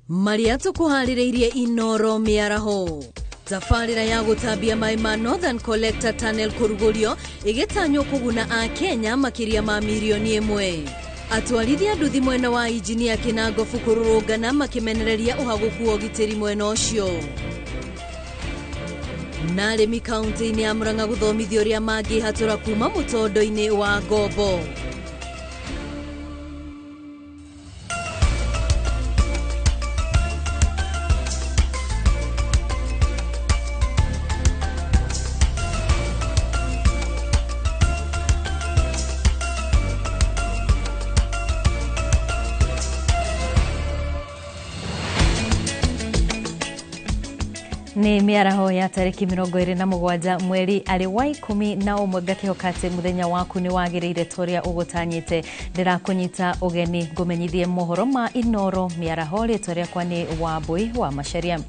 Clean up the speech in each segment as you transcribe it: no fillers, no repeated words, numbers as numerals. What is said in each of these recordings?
Mariatu kuhaririirie Inoro miaraho. Tafarira ya gutambia mai ma Northern Collector Tunnel kurugurio igetanywo kuguna a Kenya makiria ma milioni 1. Atwarithia nduthi mwena wa injinia Kinangofu kururungana makimenereria uhaguku wa gitiri mwena ucio. Na arimi kaunti-ini ya Murang'a guthomithio ria mangihatura kuma mutondo-ini wa ngombo. Ni miaraho ya tariki 27 mweri ari wa 11 gakihokate muthenya waku ni wagiriire toria ugutanyite ndirakunyita ugeni ngumenyithie mohoro ma Inoro miaraho ritoria kwani Wambui wa Macharia.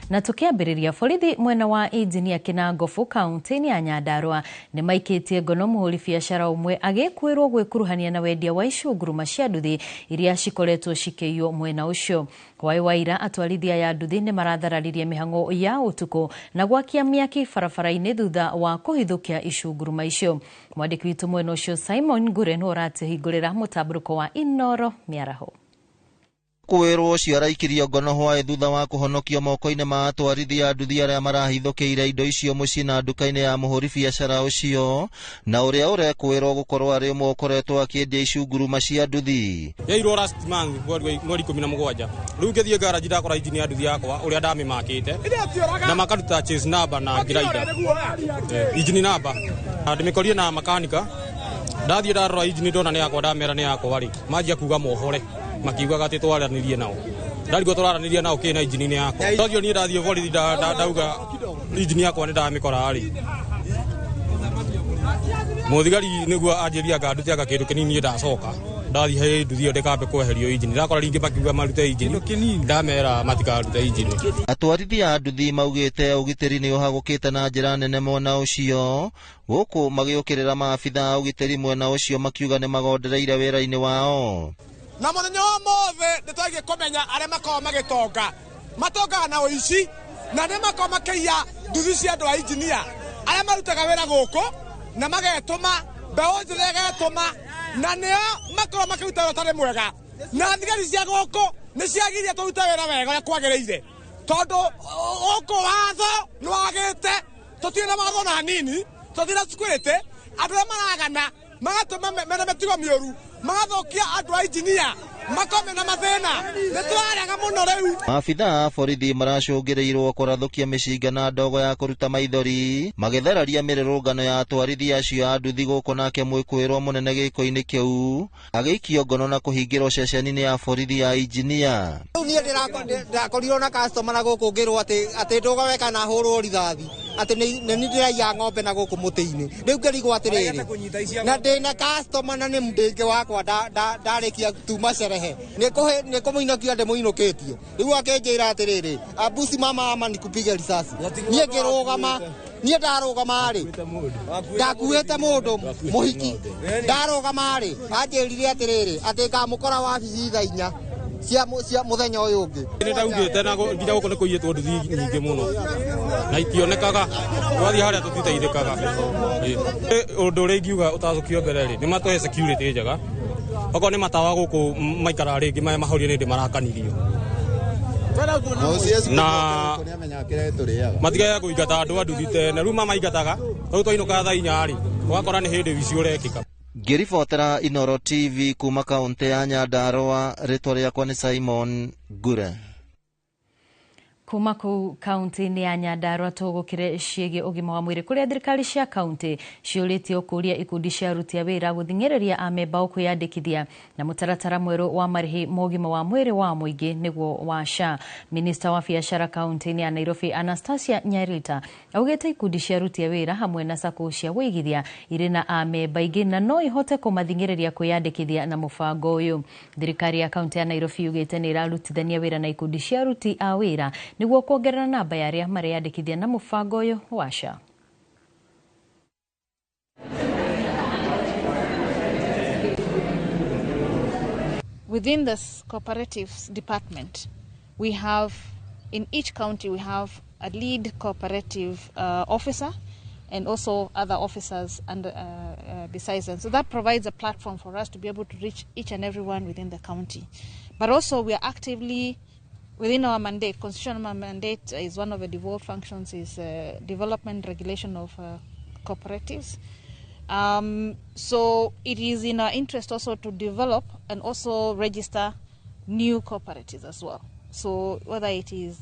Na tukiambiriria borithi mwena wa injinia Kinangofu kaunti-ini ya Nyandarua ni maikitie ngono muhuri biashara umwe agikwirwo gwikuruhania na wendia wa icunguruma cia nduthi iria cikoretwo cikiiywo mwena ucio. Waira atwarithia ya nduthi ni marathararirie mihango ya utuku na gwakia miaki barabara-ini thutha wa kuhithukia icunguruma icio. Mwandiki witu mwena ucio Simon Ngure no ratihingurira mutamburuko wa Inoro miaraho. Kwirwo ciaraikirio ngono hwae thutha wa kuhonokio moko-ini ma atwarithia nduthi aria marahithukiire indo icio mucii na nduka-ini ya muhuri biashara ucio na uria urekwirwo gukorwo ari umwe ukoretwo akiendia icunguruma cia nduthi. Yairwo last month mweri 17 riu ngithie garage ndakora injini ya nduthi yakwa uria ndamimakite na makaruta chase number na grinder injini number ndimikorie na makanika ndathie ndarora injini ndona ni yakwa ndamera ni yakwa ri manjia kuga mohore makiugaga ati twaranirie nao ndarigwo twaranirie nao kina injini yakwa twathio ni ndathie borithi ndauga injini yakwa ni ndamikora ri muthigari niguo anjiria nganduti agakindu kinini ndacoka ndathi he nduthi ndikambe kweherio injini ndakora ringi makiuga marute injini ndamera matikarute injini. Atwarithia a nduthi maugite ugitiri ni uhagukite na njira nene mwena ucio guku magiukirira maabitha ugitiri mwena ucio makiuga ni magondereire wira-ini wao. Na muthenya mothe nitwagie kumenya aria makoo magitonga matongaga na uici na ni makoo makiia nduthi cia andu a injinia aria marutaga wira guku na magetuma mbeu njithe igetuma na nio makoo makiruta wira utari mwega na thigari cia guku ni ciagiria turuta wira wega uria kwagiriire tondu guku watho ni wagite tutire na watho na hanini tutire cikwirite andu aria maragana magatuma mena metigo mioru magathokia andu a injinia makome na mathina nitwarega muno riu. Maabitha a borithi maracungirirwo kurathukia micinga na ndogo ya kuruta maithori magithararia mirurungano ya atwarithia acio a nduthi guku nake mwikwirwo munene giko-ini kiu agiikio ngono na kuhingirwo ceceni-ini ya borithi ya injinia. Riu nie ndirakorirwo na customer na guku ngirwo ati ndogo weka na hurwo rithathi ati ni ndiraia ng'ombe na guku muti-ini riu ngirigwo atiriri na ndina customer na ni mndingi wakwa ndarikia tuma cerehe ni kumuinokia ndimuinukitio riu akinjira atiriri abusi mama nikupiga risasi nie ngirugama nie ndarugama ri ndakuite mundu muhiki ndarugama ri anjirire atiriri ati ngamukora wabici thaa 4 cia muthenya uyu ungi ni ndaugite na nginya guko ni kuiyetwo nduthi nyingi muno na itionekaga twathie haria tutiteithikaga undu uri ngiuga utacukio mbere ri ni matoe security njega oko ni matawa guku maikara ringi maya mahorie ni ndi marakanirio na matigaga kuingata andu anduthi tene riu mamaingataga riu twainũka thaa 4 ri ugakora ni hindi wici urekika. Ngiribotera Inoro TV kuma kaunti ya Nyandarua, ritwa riakwa ni Simon Ngure. Kuma kuu kaunti-ini ya Nyandarua tugukire ciĩgiĩ ũgima wa mwĩrĩ kuria thirikari cia kaunti ciũrĩtie ũkũria ikundi cia aruti a wĩra gũthing'ĩrĩria amemba kwĩyandĩkithia na mũtaratara mwerũ wa marĩhi ma ũgima wa mwĩrĩ wa mũingĩ nĩguo wa SHA. Minista wa biacara kaunti-ini ya Nairobi Anastasia Nyarita augĩte ikundi cia aruti a wĩra hamwe na SACCO cia wĩigithia irĩ na amemba aingĩ na no ihote kũmathing'ĩrĩria kwĩyandĩkithia na mũbango ũyũ. Thirikari ya kaunti ya Nairobi yugĩte nĩ irarutithania wĩra na ikundi cia aruti a wĩra niguo kuongerera namba ya aria mareyandĩkithia na mũbango ũyũ wa SHA. Within the cooperatives department, we have, in each county, we have a lead cooperative officer and also other officers besides them. So that provides a platform for us to be able to reach each and everyone within the county. But also we are actively, within our mandate, constitutional mandate is one of the devolved functions is development regulation of cooperatives. So it is in our interest also to develop and also register new cooperatives as well. So whether it is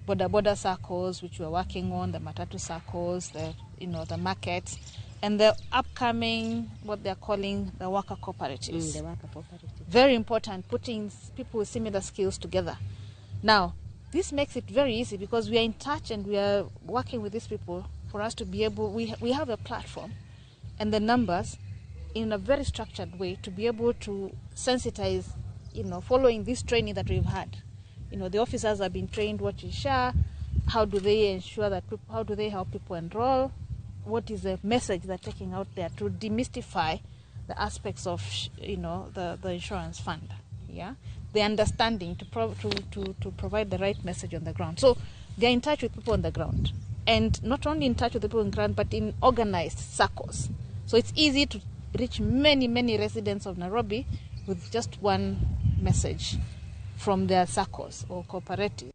border circles, which we're working on, the matatu circles, the markets, and the upcoming, what they're calling the worker cooperatives. The worker cooperatives. Very important, putting people with similar skills together. Now, this makes it very easy because we are in touch and we are working with these people for us to be able, we have a platform and the numbers in a very structured way to be able to sensitize, following this training that we've had. The officers have been trained what is SHA, how do they ensure that, how do they help people enroll, what is the message they're taking out there to demystify the aspects of, the insurance fund, the understanding to provide the right message on the ground. So they're in touch with people on the ground, and not only in touch with people on the ground, but in organized circles. So it's easy to reach many, many residents of Nairobi with just one message from their circles or cooperatives.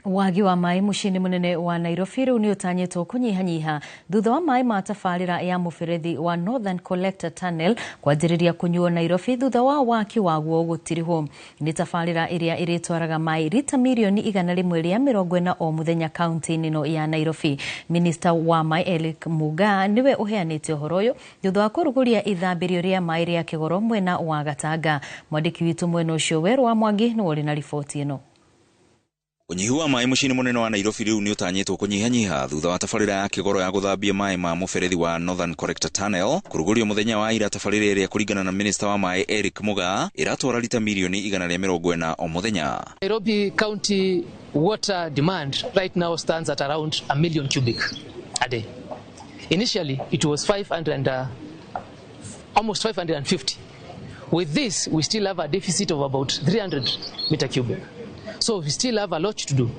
Wagi wa mai mucini munene wa Nairobi riu ni utanyitwo kunyihanyiha thutha wa mai ma tafarira ya muferethi wa Northern Collector Tunnel kwanjiriria kunyuo Nairobi thutha wa waki waguo gutiriho. Ni tafarira iria iritwaraga mai lita milioni 140 o muthenya kaunti-ini no ya Nairobi. Minister wa mai Eric Mugaa niwe uheanite uhoro uyu thutha wa kuruguria ithambirio ria mai ria Kigoro mwena wa Gatanga. Mwandiki witu mwena ucio Weru wa Mwangi ni wori na riboti ino. Unyihu wa mai mucini munene wa Nairobi riu ni utanyitwo kunyihanyiha thutha wa tafarira ya Kigoro ya guthambia mai ma muferethi wa Northern Collector Tunnel kurugurio muthenya wa ira. Tafarira iria kuringana na minister wa mai Eric Mugaa iratwara lita milioni 140 o muthenya. Nairobi County water demand right now stands at around 1 million cubic a day. Initially it was almost 550. With this we still have a deficit of about 300 meter cubic. So we still have a lot to do.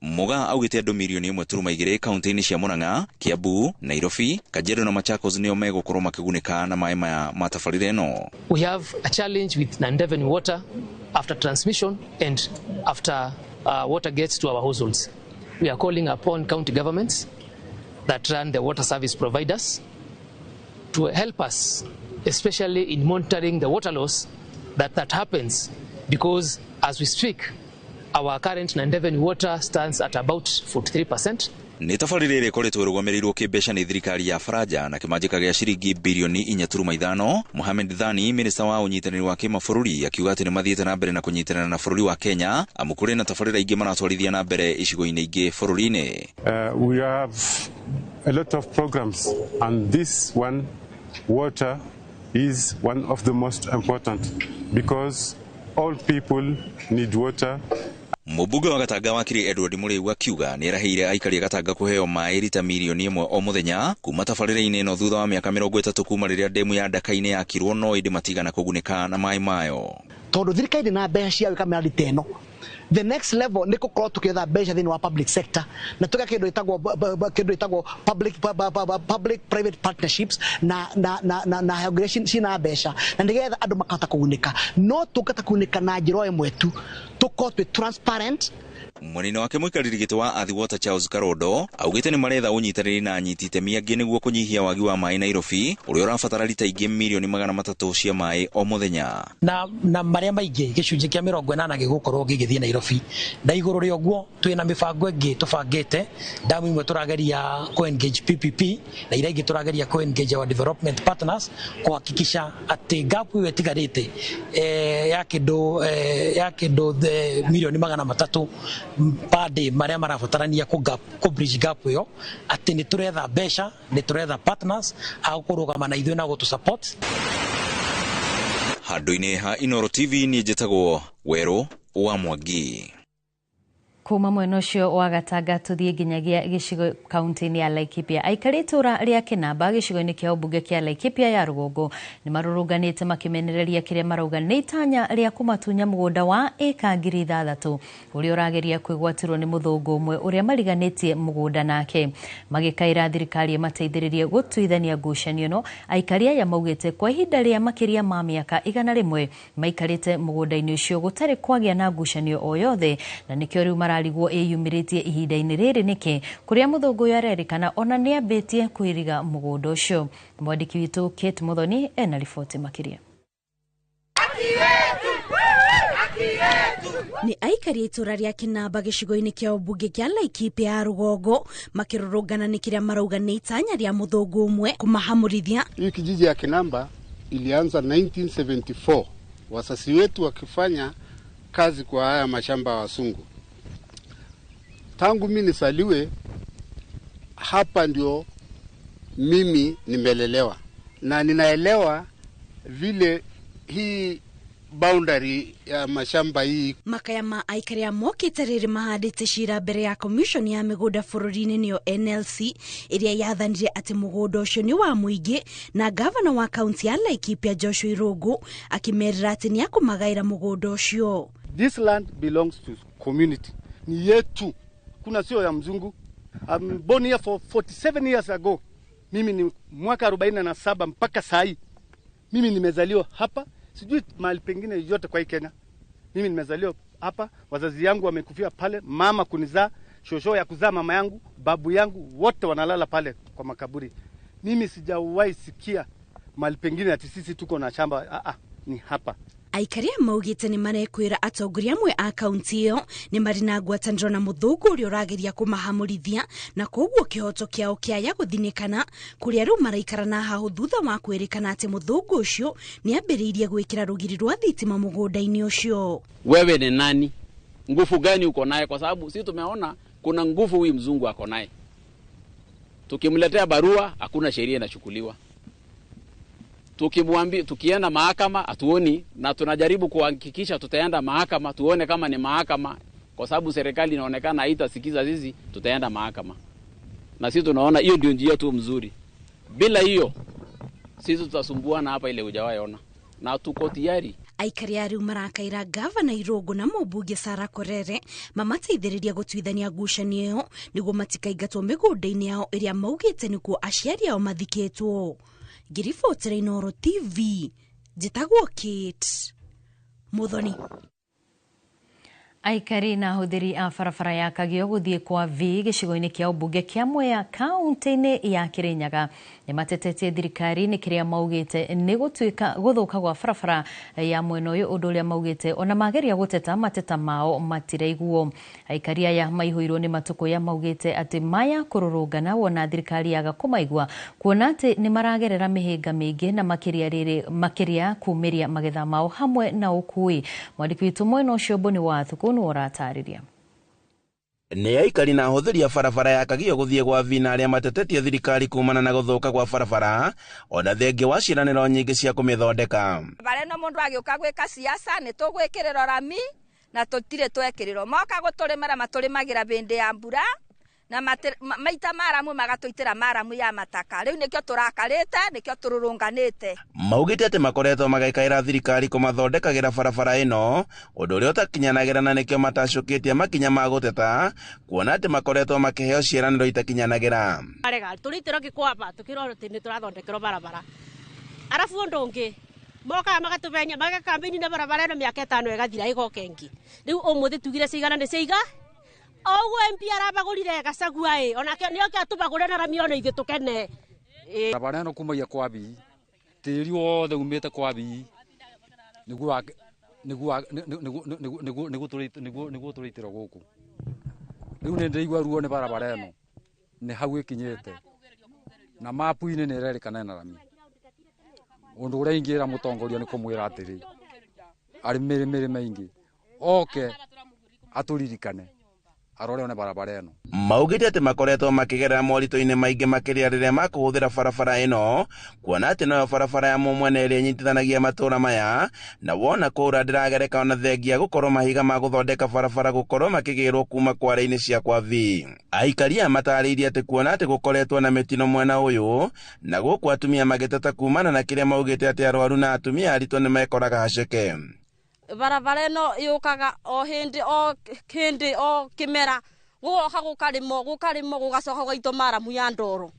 Mugaa augite andu milioni 1.2 kaunti-ini cia Murang'a, Kiambu, Nairobi, Kajiado na Machakos nio megukorwo makigunika na mai ma tafarira ino. We have a challenge with Nandeveni water after transmission and after water gets to our households. We are calling upon county governments that run the water service providers to help us, especially in monitoring the water loss that happens, because as we speak, our current Nandeveni water stands at about 43%. Ni tafarira iria ikoretwo irũgamĩrĩirwo kĩmbeca nĩ thirikari ya Faraja na kĩmanjĩka gĩa ciringi bilioni 4.5. Mohamed Dhani, minister wa ũnyitanĩri wa kĩmabũrũri, akiuga atĩ nĩ mathiĩte na mbere na kũnyitanĩra na bũrũri wa Kenya amu kũrĩ na tafarira ingĩ maratwarithia na mbere icigo-inĩ ingĩ bũrũri-inĩ. We have a lot of programs and this one, water, is one of the most important because all people need water. Mũmbunge wa Gatanga wakiri Edward Mũrĩu akiuga nĩ eraheire aikari Gatanga kuheo mai lita milioni 1 o muthenya kuma tafarira-inĩ ĩno thutha wa mĩaka 30 kuma rĩrĩa demu ya Ndaka-inĩ yakirwo no ĩndĩ matigana kũgunĩka na mai mayo. Tondu thirikari na mbeca cia gwĩka mĩradi teno, the next level nĩ gũkorwo tũkĩetha mbeca thĩinĩ wa public sector na tũka kĩndũ ĩtagwo public private partnerships na hagũrĩa cina mbeca na nĩgetha andũ makahota kũgunĩka. No tũkata kũgunĩka na njĩra ĩmwe tu, tũkorwo twĩ transparent. Mwanini wake mũikarĩri gĩtĩ wa Athi Water Charles Karondo augĩte nĩ maretha ũnyitanĩri na anyiti itemi angĩ nĩguo kũnyihia wagi wa mai Nairobi ũrĩa ũrabatara lita ingĩ milioni 300 cia mai o muthenya. Na marĩa maingĩ gĩcunjĩ kĩa 80 gĩgũkorwo gĩgĩthiĩ Nairobi. Na igũrũ rĩa ũguo twĩna mĩbango ĩngĩ tũbangĩte, damu imwe tũrageria engage PPP na iria ingĩ tũrageria engage our development partners kuhakikisha atĩ gap ĩyo ĩtigarĩte ya kĩndũ milioni 300 per day maria marabatarania ku bridge gap yo ati ni turetha mbeca, ni turetha partners a kurugama na ithuĩ na gutu support. Handũ-inĩ ha Inoro TV ni njĩtagwo Weru wa Mwangi. Kuma mwena ucio wa Gatanga tuthie nginyagia gicigo kaunti-ini ya Laikipia. Aikari itura ria Kinamba gicigo-ini kia ubunge kia Laikipia ya Rugongo ni marurunganite makimenereria kiria marauga ni itanya ria kumatunya mugunda wa eka 6,000 uria urageria kwigwatirwo ni muthungu umwe uria mariganitie mugunda nake. Magikaira thirikari mateithiririe gutuithania ngucanio no. Aikari aya maugite kwa ihinda ria makiria ma miaka 100 maikarite mugunda-ini ucio gutari kwagia na ngucanio o yothe, na nikio riu mararigwo iyumiritie ihinda-ini riri niki kuria muthungu uyu arerikana ona ni ambitie kuiriga mugunda ucio. Mwandiki witu Kate Muthoni ena riboti makiria. Ni aikari itura ria Kinamba gicigo-ini kia ubunge kia Laikipia ya Rugongo makirurungana ni kiria marauga ni itanya ria muthungu umwe kumahamurithia. Hii kijiji ya Kinamba ilianza 1974 wasasi wetu wakifanya kazi kwa haya mashamba ya wasungu. Tangu mimi nisaliwe hapa ndio mimi nimelelewa na ninaelewa vile hii boundary ya mashamba hii. Makaya ma aikari ya mokite riri mahadite shira mbere ya commission ya migunda bururi-ini niyo NLC iria yathanire ati mugunda ucio ni wa muingi, na governor wa county ya Laikipia Joshua Irungu akimerera ati ni akumagaira mugunda ucio. This land belongs to community. Ni yetu. Kuna sio ya mzungu. I'm born here for 47 years ago. Mimi ni mwaka 47 mpaka sai. Mimi nimezaliwa hapa. Sijui mahali pengine yote kwa Kenya. Mimi nimezaliwa hapa. Wazazi yangu wamekufia pale. Mama kunizaa, shosho ya kuzaa mama yangu, babu yangu wote wanalala pale kwa makaburi. Mimi sijawahi sikia mahali pengine ati sisi tuko na shamba. Ni hapa. Aikari maugite ni marekwira atongoria amwe a kaunti iyo ni mari na ngwataniro na muthungu uria urageria kumahamurithia, na koguo kihoto kiao kiaya guthinikana kuria riu maraikara na hahu thutha wa kwirikana ati muthungu ucio ni ambiriirie gwikira rugiri rwa thitima mugunda-ini ucio. Wewe ni nani? Nguvu gani uko naye? Kwa sababu sisi tumeona kuna nguvu huyu mzungu ako naye. Tukimletea barua hakuna sheria inachukuliwa. Tukienda mahakama atuoni, na tunajaribu kuhakikisha tutaenda mahakama tuone kama ni mahakama, kwa sababu serikali inaonekana haitasikiza sisi, tutaenda mahakama. Na sisi tunaona hiyo ndio njia tu mzuri. Bila hiyo sisi tutasumbuana hapa ile hujawahi ona, na tuko tayari. Aikari ariu marakaira governor Irungu na mubunge Sarah Korere mamateithiriria gutuithania ngucanio iyo niguo matikaingatwo migunda-ini yao iria maugite nikuo aciari ao mathikitwo. Girifotera Inoro TV, jitagwo Kate Muthoni. Aikari na huthiri a barabara ya Kagio guthie kwa V gicigo-ini kia ubunge kia Mwea kaunti-ini ya Kirinyaga ni matetetie thirikari ni kiria maugite ni gutuika guthuka gwa barabara ya mwena uyu undu uria maugite ona mageria guteta mateta mao matireiguo. Aikari aya maihuirwo ni matuko ya maugite ati maya kururungana wona thirikari yaga kumaigua kuona ati ni maragerera mihinga mingi na makiria kumiria magetha mao hamwe na ukui. Mwandiki witu mwena ucio Boni wa Thuku uratariria. Ni aikari na huthiri a barabara ya Kagio guthie gwa Vina aria matetetie thirikari kumana na guthuka gwa barabara ona thengi wa ciraniro nyingi cia kumithondeka. Bareno mundu agiuka gwika siasa ni tugwikirira rami na tutire twekiriro moka guturimara maturimagira bindi ya mbura na maita maramu magatuitira maramu ya mataka. Riu nikio turakarite nikio tururunganite. Maugite ati makoretwo magaikaira thirikari kumathondekagira barabara ino undu uria utakinyanagira na nikio matacukitie makinya ma guteta kuona ati makoretwo makiheo ciiraniro itakinyanagira. Arega turitiro gikwamba tukirora ati ni turathondekero barabara. Arafu undu ungi moka magatubenya magakambini na barabara ino miaka 5 igathira igokengi. Riu umuthi tugire cigana ni ciiga ogo MP arabagurire Gacagua onake nio kiatubagure na ramione ithe tukene. Barabara ino kumagia kwa Bii tiri wothe umite kwa Bii niguo turitiro guku. Riu ni ndigwa ruo ni barabara ino ni hau ikinyite na mapu-ini ni irerikana na rami. Undu uria ingira mutongoria ni kumwira atiri ari mirime ingi oke aturirikane arore one barabara eno. Maugite ati makoretwo makigerera moritũ-inĩ maingĩ makĩria rĩrĩa makũhũthĩra barabara ĩno, kuona atĩ noyo barabara ya mũmwene ĩrĩa ĩnyitithanagia matũũra maya, na wona kũũra ndĩragereka ona thengia gũkorwo mahiga ma gũthondeka barabara gũkorwo makĩgĩrwo kuma kware-inĩ cia Kwa-Vi. Aikaria matarĩirie atĩ kuona atĩ gũkoretwo na mĩtino mwena ũyũ, na gũkũ atumia magĩteta kumana na kĩrĩa maugĩte atĩ arwaru na atumia aritũ nĩ mekoraga haceke. Barabara ĩno yũkaga o hĩndĩ o kĩmera, gũgoka gũkarĩmwo gũgacoka gũgaitwo maramu ya ndoro.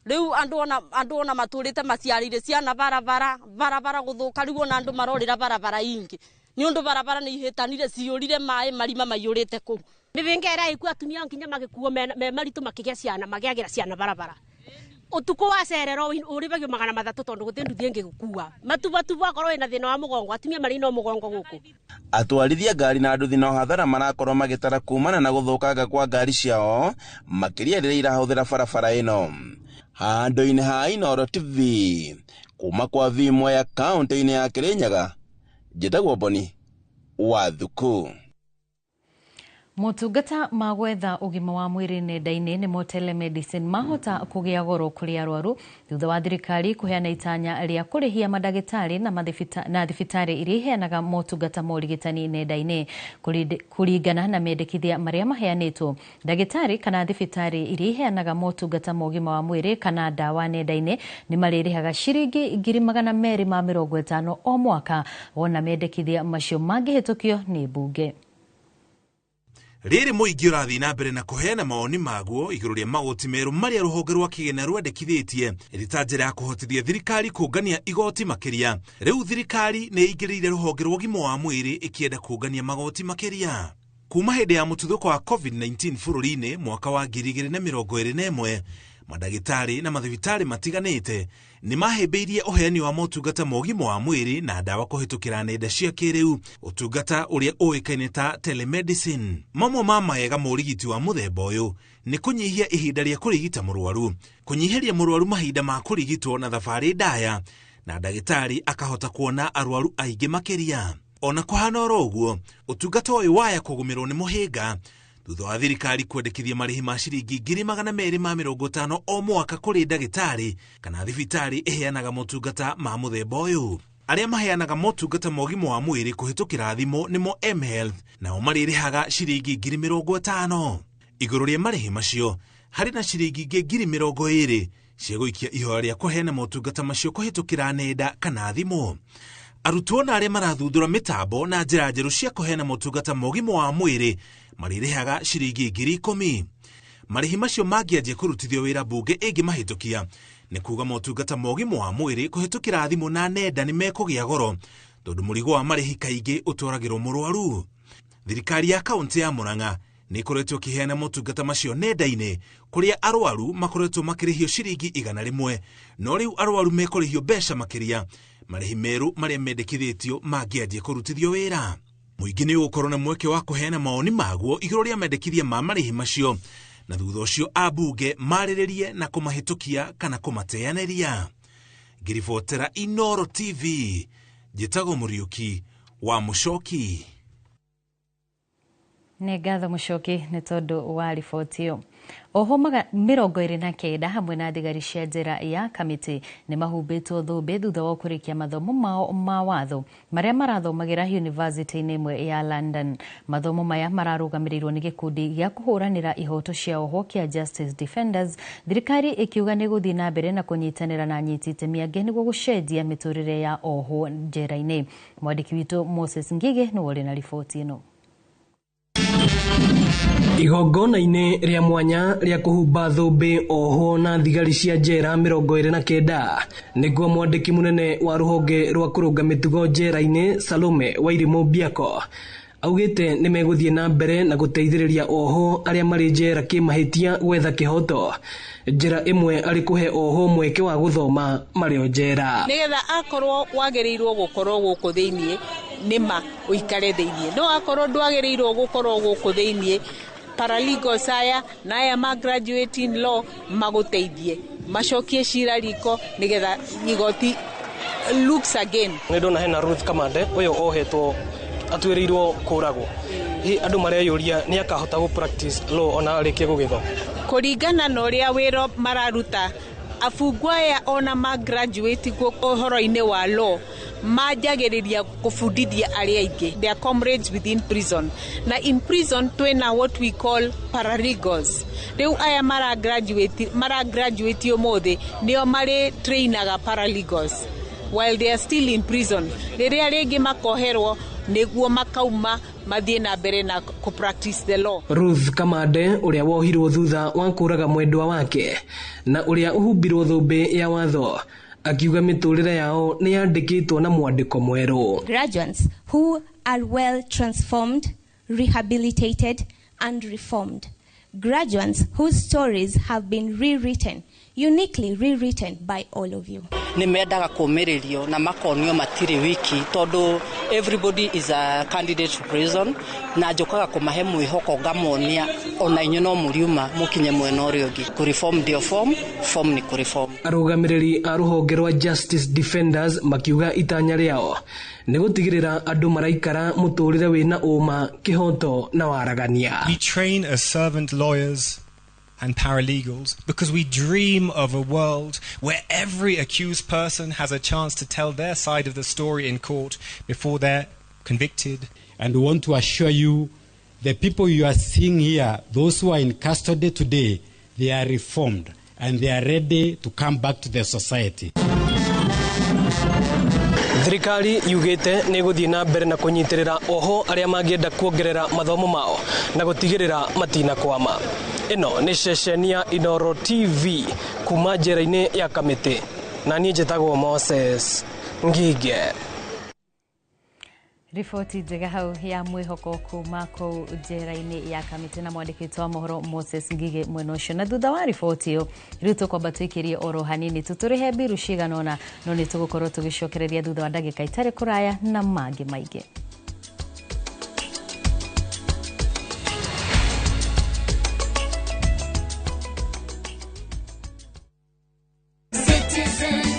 Rĩu andũ ona matũrĩte maciarĩire ciana barabara gũthũka, rĩu ona andũ marorĩra barabara ingĩ nĩ ũndũ barabara nĩ ihĩtanire ciyũrire maĩ marima maiyũrĩte kũu. Mĩbĩnga ĩrĩa ĩkuo atumia nginya magĩkuo me maritũ makĩgĩa ciana magĩagĩra ciana barabara. Utuko wa cerero uribagio 300 tondu guti nduthi ingi gukua matubatubu akorwo ina thina wa mugongo atumia mari no mugongo guku. Atwarithia ngari na nduthi no hathara marakorwo magitara kumana na guthukanga kwa ngari ciao makiria rĩrĩa irahũthĩra barabara ĩno. Handũ-inĩ ha Inooro TV kuma Kwa-Vi Mwea kaunti-inĩ ya Kirinyaga, njĩtagwo Boni Wathuku. Motungata ma gwetha ũgima wa mwĩrĩ nenda-inĩ nĩmo telemedicine mahota kũgĩa goro kũrĩ arwaru thutha wa thirikari kũheana itanya rĩa kũrĩhia mandagĩtarĩ na thibitarĩ iria iheanaga motungata ma ũrigitani nenda-inĩ kũringana na mendekithia marĩa maheanĩtwo. Ndagĩtarĩ kana thibitarĩ iria iheanaga motungata ma ũgima wa mwĩrĩ kana ndawa nenda-inĩ nĩ marĩrĩhaga ciringi 250 o mwaka wona mendekithia macio mangĩhĩtũkio nĩ mbunge. Rĩrĩ mũingĩ ũrathiĩ na mbere na kũheana mawoni maguo igũrũ rĩa magoti merũ marĩa rũhonge rwa kĩgĩna rwendekithĩtie ĩrĩ ta njĩra ya kũhotithia thirikari kũngania igoti makĩria. Rĩu thirikari nĩ ĩingĩrĩire rũhonge rwa ũgima wa mwĩrĩ ĩkĩenda kũngania magoti makĩria. Kuma hĩndĩ ya mũtuthũko wa COVID-19 bũrũri-inĩ mwaka wa 2021, mandagĩtarĩ na mathibitarĩ matiganĩte nĩ mahĩmbĩirie ũheani wa motungata ma ũgima wa mwĩrĩ na ndawa kũhĩtũkĩra nenda cia kĩrĩu, ũtungata ũrĩa ũĩkaine ta telemedicine. Mamwe ma mawega ma ũrigiti wa mũthemba ũyũ nĩ kũnyihia ihinda rĩa kũrigita mũrwaru, kũnyihĩria mũrwaru mahinda ma kũrigitwo na thabarĩ ndaya, na ndagĩtarĩ akahota kuona arwaru aingĩ makĩria. Ona kũhana oro ũguo, ũtungata ũyũ waya kũgũmĩrwo nĩ mũhĩnga thutha wa thirikari kwendekithia marĩhi ma ciringi 250 o mwaka kũrĩ ndagĩtarĩ kana thibitarĩ iheanaga motungata ma mũthemba ũyũ. Arĩa maheanaga motungata ma ũgima wa mwĩrĩ kũhĩtũkĩra thimũ nĩmo mHealth, nao marĩrĩhaga ciringi 50,000. Igũrũ rĩa marĩhi macio harĩ na ciringi 20,000 cia gũikia ihoya rĩa kũheana motungata macio kũhĩtũkĩra nenda kana thimũ. Arutwo na arĩa marathundũra mĩtambo na njĩra njerũ cia kũheana motungata ma ũgima wa mwĩrĩ marĩrĩhaga ciringi 10,000. Marĩhi macio mangĩanjia kũrutithio wĩra mbunge ĩngĩmahĩtũkia, nĩ kuuga motungata ma ũgima wa mwĩrĩ kũhĩtũkĩra thimũ na nenda nĩ mekũgĩa goro tondũ mũrigo wa marĩhi kaingĩ ũtwaragĩrwo mũrwaru. Thirikari ya kaunti ya Murang'a nĩ ĩkoretwo ĩkĩheana motungata macio nenda-inĩ kũrĩa arwaru makoretwo makĩrĩhio ciringi 100, no rĩu arwaru mekũrĩhio mbeca makĩria marĩhi merũ marĩa mendekithĩtio mangĩanjia kũrutithio wĩra. Mũingĩ nĩ ũgũkorwo na mweke wa kũheana mawoni maguo igũrũ rĩa mendekithia ma marĩhi macio, na thutha ũcio ambunge marĩrĩrie na kũmahĩtũkia kana kũmateanĩria. Ngĩribotera Inooro TV, njĩtagwo Mũriũki wa Mũcoki. Nĩ ngatho Mũcoki nĩ tondũ wa riboti ĩyo. Oho 29 hamwe na thigari cia njera ya kamĩtĩ nĩ mahumbĩtwo thũmbĩ thutha wa kũrĩkia mathomo mao ma watho marĩa marathomagĩra yunivasĩtĩ-inĩ ĩmwe ya London. Mathomo maya mararũgamĩrĩirwo nĩ gĩkundi gĩa kũhũranĩra ihoto cia oho kĩa Justice Defenders, thirikari ĩkiuga nĩ gũthiĩ na mbere na kũnyitanĩra na anyiti itemi angĩ nĩguo gũcenjia mĩtũrĩre ya oho njera-inĩ. Mwandĩki witũ Moses Ngigi nĩ ũrĩ na riboti ĩno. Igongona-inĩ rĩa mwanya rĩa kũhumba thũmbĩ oho na thigari cia njera 29 nĩguo mwandĩki mũnene wa rũhonge rwa kũrũnga mĩtugo njera-inĩ Salome Wairimu Biako augĩte nĩ megũthiĩ na mbere na gũteithĩrĩria oho arĩa marĩ njera kĩmahĩtia gwetha kĩhoto. Njĩra ĩmwe arĩ kũhe oho mweke wa gũthoma marĩ o njera. Nĩgetha akorwo wagĩrĩirwo gũkorwo gũkũ thĩiniĩ nĩma ũikare thĩiniĩ, no akorwo ndwagĩrĩirwo gũkorwo gũkũ thĩiniĩ, paralegal aya na aya ma graduate in law magũteithie macokie cira riko nĩgetha igoti looks again. Nĩ ndona hena Ruth Kamande ũyũ ohetwo atuĩrĩirwo kũragwo. andu mareyuria ni akahota go practice law ona arikie gugitho kuringana na uria wiro mararuta afungwa ya ona ma graduate uhoro-ini wa law majagiriria kufundithia aria aingi their comrades within prison na in prison twina what we call paralegals riu aya mara graduate umuthi nio mari trainaga paralegals while they are still in prison riria ringi makoherwo niguo makauma mathie na mbere na ku practice the law. Ruth Kamande uria wohirwo thutha wa kuraga mwendwa wake na uria uhumbirwo thumbi ya watho akiuga miturire yao ni yandikitwo na mwandiko mweru. Graduates who are well transformed, rehabilitated and reformed. Graduates whose stories have been rewritten, uniquely rewritten by all of you. Nimendaga kumiririo na makonio matiri wiki tondu everybody is a candidate to prison na njokaga kumahe mwihoko ngamonia ona inyo no muriuma mukinye mwena urio ngi ku reform ndio form ni ku reform. Arugamiriri a ruhonge rwa Justice Defenders makiuga itanya riao ni gutigirira andu maraikara muturire wina uma kihoto na waragania. We train as servant lawyers and paralegals because we dream of a world where every accused person has a chance to tell their side of the story in court before they're convicted. And we want to assure you, the people you are seeing here, those who are in custody today, they are reformed and they are ready to come back to the society. Thirikari yugite ni guthii na mbere na kunyitirira oho aria mangienda kuongerera mathomo mao na gutigirira matina kwama. Ino ni ceceni ya Inooro TV kuma njera-ini ya Kamiti na niĩ njĩtagwo Moses Ngige. Riboti njega hau ya mwihoko kuma kuu njera-ini ya Kamiti na mwandĩki wa mohoro Moses Ngige mwena ũcio. Na thutha wa riboti ĩyo rĩu tũkwamba twĩkĩrie oro hanini tũtũrĩhe mbiru ciganona no nĩ tũgũkorwo tũgĩcokereria thutha wa ndagĩka itarĩ kũraya na mangĩ maingĩ. Citizen